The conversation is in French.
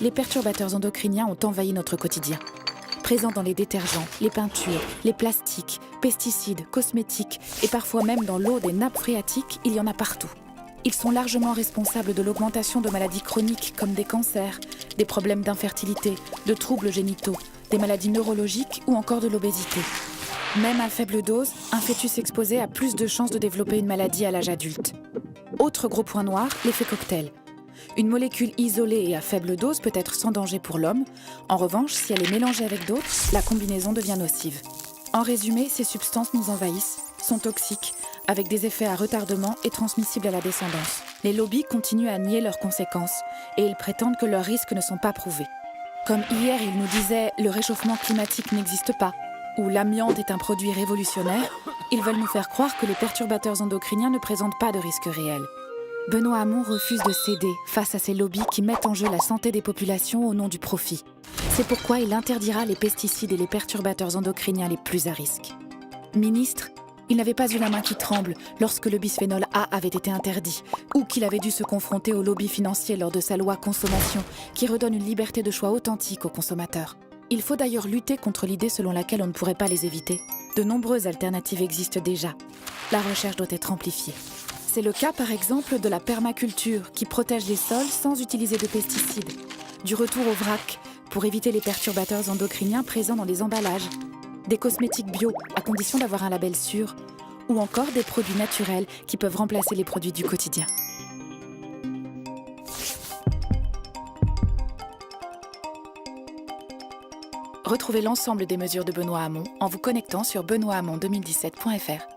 les perturbateurs endocriniens ont envahi notre quotidien. Présents dans les détergents, les peintures, les plastiques, pesticides, cosmétiques et parfois même dans l'eau des nappes phréatiques, il y en a partout. Ils sont largement responsables de l'augmentation de maladies chroniques comme des cancers, des problèmes d'infertilité, de troubles génitaux, des maladies neurologiques ou encore de l'obésité. Même à faible dose, un fœtus exposé a plus de chances de développer une maladie à l'âge adulte. Autre gros point noir, l'effet cocktail. Une molécule isolée et à faible dose peut être sans danger pour l'homme. En revanche, si elle est mélangée avec d'autres, la combinaison devient nocive. En résumé, ces substances nous envahissent, sont toxiques, avec des effets à retardement et transmissibles à la descendance. Les lobbies continuent à nier leurs conséquences et ils prétendent que leurs risques ne sont pas prouvés. Comme hier, ils nous disaient « le réchauffement climatique n'existe pas » ou « l'amiante est un produit révolutionnaire », ils veulent nous faire croire que les perturbateurs endocriniens ne présentent pas de risque réel. Benoît Hamon refuse de céder face à ces lobbies qui mettent en jeu la santé des populations au nom du profit. C'est pourquoi il interdira les pesticides et les perturbateurs endocriniens les plus à risque. Ministre, il n'avait pas eu la main qui tremble lorsque le bisphénol A avait été interdit ou qu'il avait dû se confronter au lobby financier lors de sa loi consommation qui redonne une liberté de choix authentique aux consommateurs. Il faut d'ailleurs lutter contre l'idée selon laquelle on ne pourrait pas les éviter. De nombreuses alternatives existent déjà. La recherche doit être amplifiée. C'est le cas par exemple de la permaculture qui protège les sols sans utiliser de pesticides, du retour au vrac pour éviter les perturbateurs endocriniens présents dans les emballages, des cosmétiques bio à condition d'avoir un label sûr, ou encore des produits naturels qui peuvent remplacer les produits du quotidien. Retrouvez l'ensemble des mesures de Benoît Hamon en vous connectant sur benoîthamon2017.fr.